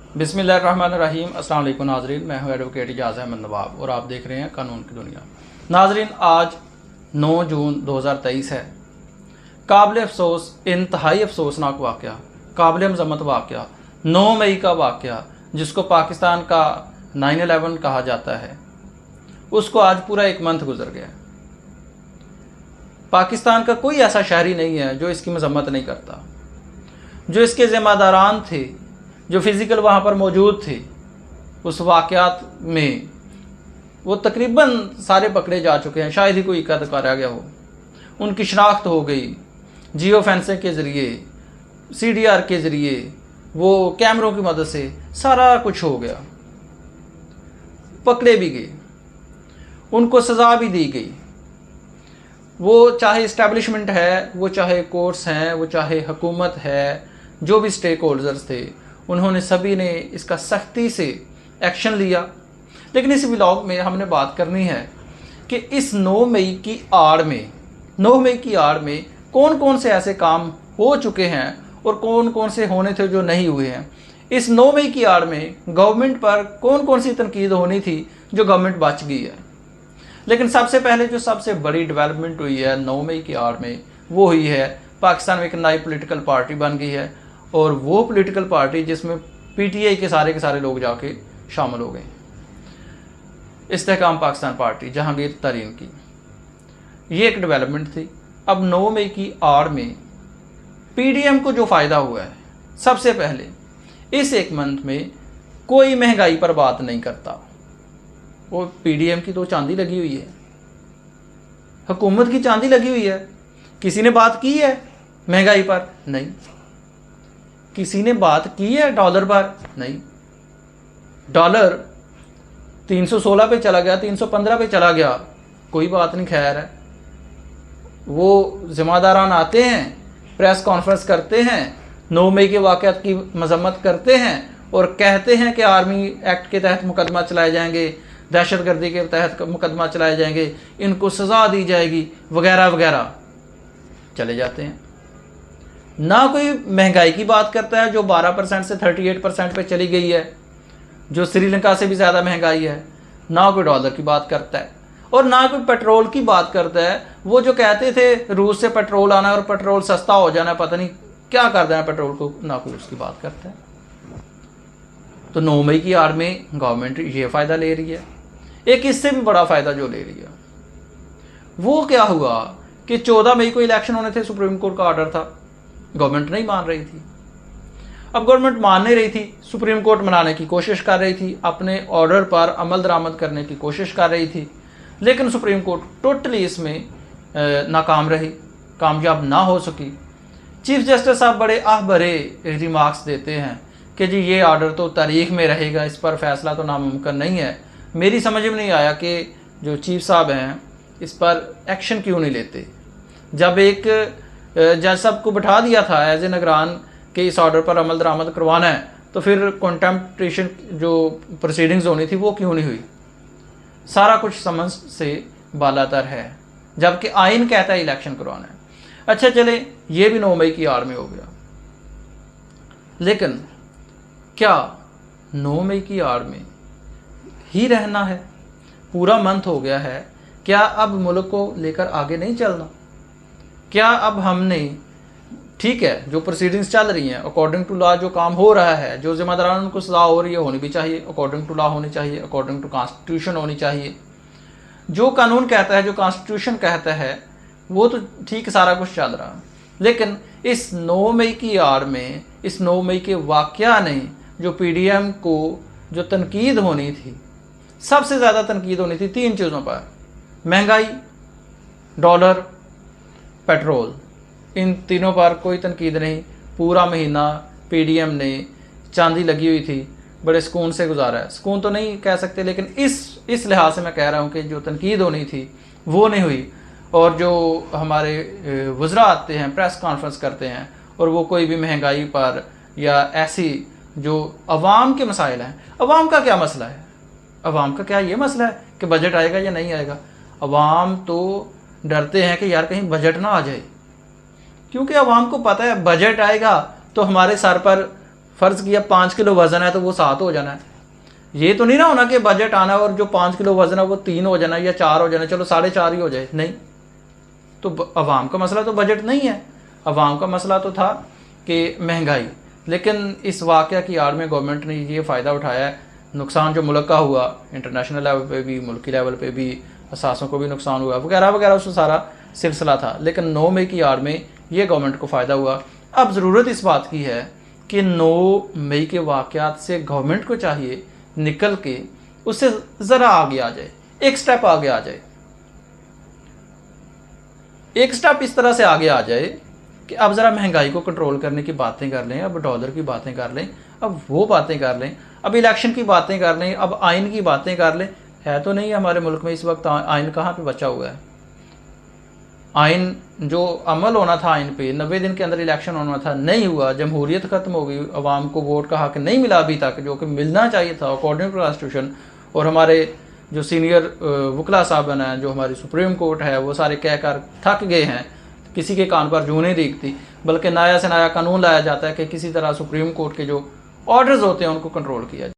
बिस्मिल्लाहिर्रहमानिर्रहीम। अस्सलाम वालेकुम नाजरीन, मैं हूं एडवोकेट इजाज़ अहमद नवाब और आप देख रहे हैं कानून की दुनिया। नाजरीन, आज 9 जून 2023 है। काबिल अफसोस, इंतहाई अफसोसनाक वाक़या, काबिल मज़म्मत वाक़या, 9 मई का वाक़या जिसको पाकिस्तान का 9/11 कहा जाता है, उसको आज पूरा एक मंथ गुजर गया। पाकिस्तान का कोई ऐसा शहरी नहीं है जो इसकी मज़म्मत नहीं करता। जो इसके ज़िम्मेदारान थे, जो फिज़िकल वहाँ पर मौजूद थे उस वाक़यात में, वो तकरीबन सारे पकड़े जा चुके हैं। शायद ही कोई इक्का दुक्का रह गया हो। उनकी शनाख्त हो गई जियो फेंसिंग के ज़रिए, CDR के ज़रिए, वो कैमरों की मदद से सारा कुछ हो गया। पकड़े भी गए, उनको सज़ा भी दी गई। वो चाहे इस्टेब्लिशमेंट है, वो चाहे कोर्ट्स हैं, वो चाहे हुकूमत है, जो भी स्टेक होल्डर्स थे, उन्होंने सभी ने इसका सख्ती से एक्शन लिया। लेकिन इस व्लॉग में हमने बात करनी है कि इस 9 मई की आड़ में कौन कौन से ऐसे काम हो चुके हैं और कौन कौन से होने थे जो नहीं हुए हैं। इस 9 मई की आड़ में गवर्नमेंट पर कौन कौन सी तनकीद होनी थी जो गवर्नमेंट बच गई है। लेकिन सबसे पहले जो सबसे बड़ी डेवलपमेंट हुई है 9 मई की आड़ में, वो हुई है पाकिस्तान में एक नई पॉलिटिकल पार्टी बन गई है। और वो पॉलिटिकल पार्टी जिसमें PTI के सारे लोग जाके शामिल हो गए। इस्तेहकाम पाकिस्तान पार्टी, जहांगीर तरीन की, ये एक डेवलपमेंट थी। अब 9 मई की आड़ में PDM को जो फ़ायदा हुआ है, सबसे पहले इस एक मंथ में कोई महंगाई पर बात नहीं करता। वो PDM की तो चांदी लगी हुई है, हुकूमत की चांदी लगी हुई है। किसी ने बात की है महंगाई पर? नहीं। किसी ने बात की है डॉलर पर? नहीं। डॉलर 316 पे चला गया, 315 पे चला गया, कोई बात नहीं, खैर है। वो ज़िम्मेदारान आते हैं, प्रेस कॉन्फ्रेंस करते हैं, 9 मई के वाक़यात की मज़म्मत करते हैं और कहते हैं कि आर्मी एक्ट के तहत मुकदमा चलाए जाएंगे, दहशतगर्दी के तहत मुकदमा चलाए जाएंगे, इनको सज़ा दी जाएगी, वगैरह वगैरह, चले जाते हैं। ना कोई महंगाई की बात करता है जो 12% से 38% पे चली गई है, जो श्रीलंका से भी ज़्यादा महंगाई है। ना कोई डॉलर की बात करता है और ना कोई पेट्रोल की बात करता है। वो जो कहते थे रूस से पेट्रोल आना और पेट्रोल सस्ता हो जाना, पता नहीं क्या कर देना पेट्रोल को, ना कोई उसकी बात करता है। तो 9 मई की आड़ में गवर्नमेंट ये फ़ायदा ले रही है। एक इससे भी बड़ा फ़ायदा जो ले रही है वो क्या हुआ कि 14 मई को इलेक्शन होने थे, सुप्रीम कोर्ट का ऑर्डर था, गवर्नमेंट नहीं मान रही थी। अब गवर्नमेंट मान नहीं रही थी, सुप्रीम कोर्ट मनाने की कोशिश कर रही थी, अपने ऑर्डर पर अमल दरामद करने की कोशिश कर रही थी, लेकिन सुप्रीम कोर्ट टोटली इसमें नाकाम रही, कामयाब ना हो सकी। चीफ जस्टिस साहब बड़े भरे रिमार्क्स देते हैं कि जी ये ऑर्डर तो तारीख में रहेगा, इस पर फैसला तो नामुमकिन नहीं है। मेरी समझ में नहीं आया कि जो चीफ साहब हैं इस पर एक्शन क्यों नहीं लेते। जब एक जज साहब को बैठा दिया था एज ए निगरान कि इस ऑर्डर पर अमल दरामद करवाना है, तो फिर कॉन्टेम्प्टेशन जो प्रोसीडिंग्स होनी थी वो क्यों नहीं हुई। सारा कुछ समझ से बालातर है, जबकि आइन कहता है इलेक्शन करवाना है। अच्छा चले, ये भी 9 मई की आड़ में हो गया। लेकिन क्या 9 मई की आड़ में ही रहना है? पूरा मंथ हो गया है, क्या अब मुल्क को लेकर आगे नहीं चलना? क्या अब हमने, ठीक है जो प्रोसीडिंग्स चल रही हैं अकॉर्डिंग टू लॉ, जो काम हो रहा है, जो जिम्मेदारान उनको सजा हो रही है, होनी भी चाहिए, अकॉर्डिंग टू लॉ होनी चाहिए, अकॉर्डिंग टू कॉन्स्टिट्यूशन होनी चाहिए। जो कानून कहता है, जो कॉन्स्टिट्यूशन कहता है, वो तो ठीक सारा कुछ चल रहा है। लेकिन इस 9 मई की आड़ में, इस 9 मई के वाक़या ने जो PDM को जो तनकीद होनी थी, सबसे ज़्यादा तनकीद होनी थी 3 चीज़ों पर: महंगाई, डॉलर, पेट्रोल। इन तीनों पर कोई तनकीद नहीं। पूरा महीना PDM ने चांदी लगी हुई थी, बड़े सुकून से गुजारा है। सुकून तो नहीं कह सकते, लेकिन इस लिहाज से मैं कह रहा हूँ कि जो तनकीद होनी थी वो नहीं हुई। और जो हमारे वज़रा आते हैं, प्रेस कॉन्फ्रेंस करते हैं, और वो कोई भी महंगाई पर या ऐसी जो अवाम के मसाइल हैं, अवाम का क्या मसला है? अवाम का क्या ये मसला है कि बजट आएगा या नहीं आएगा? अवाम तो डरते हैं कि यार कहीं बजट ना आ जाए, क्योंकि अवाम को पता है बजट आएगा तो हमारे सर पर फ़र्ज़ किया 5 किलो वज़न है तो वो 7 हो जाना है। ये तो नहीं ना होना कि बजट आना और जो 5 किलो वज़न है वो 3 हो जाना या 4 हो जाना, चलो 4.5 ही हो जाए। नहीं, तो अवाम का मसला तो बजट नहीं है, अवाम का मसला तो था कि महंगाई। लेकिन इस वाक़या की आड़ में गवर्नमेंट ने ये फ़ायदा उठाया है। नुकसान जो मुल्क का हुआ, इंटरनेशनल लेवल पे भी, मुल्की लेवल पे भी, असासों को भी नुकसान हुआ वगैरह वगैरह, उसमें सारा सिलसिला था। लेकिन 9 मई की आड़ में ये गवर्नमेंट को फ़ायदा हुआ। अब ज़रूरत इस बात की है कि 9 मई के वाक़यात से गवर्नमेंट को चाहिए निकल के उससे ज़रा आगे आ जाए, एक स्टेप आगे आ जाए। एक स्टेप इस तरह से आगे आ जाए कि अब ज़रा महंगाई को कंट्रोल करने की बातें कर लें, अब डॉलर की बातें कर लें, अब वो बातें कर लें, अब इलेक्शन की बातें कर लें, अब आइन की बातें कर लें। है तो नहीं हमारे मुल्क में इस वक्त आइन कहाँ पे बचा हुआ है? आइन जो अमल होना था आइन पे, 90 दिन के अंदर इलेक्शन होना था, नहीं हुआ। जमहूरियत ख़त्म हो गई, अवाम को वोट का हक नहीं मिला अभी तक, जो कि मिलना चाहिए था अकॉर्डिंग टू कॉन्स्टिट्यूशन। और हमारे जो सीनियर वकला साहब हैं, जो हमारी सुप्रीम कोर्ट है, वो सारे कह कर थक गए हैं, किसी के कान पर जूं नहीं दिखती, बल्कि नया से नया कानून लाया जाता है कि किसी तरह सुप्रीम कोर्ट के जो ऑर्डर्स होते हैं उनको कंट्रोल किया जाए।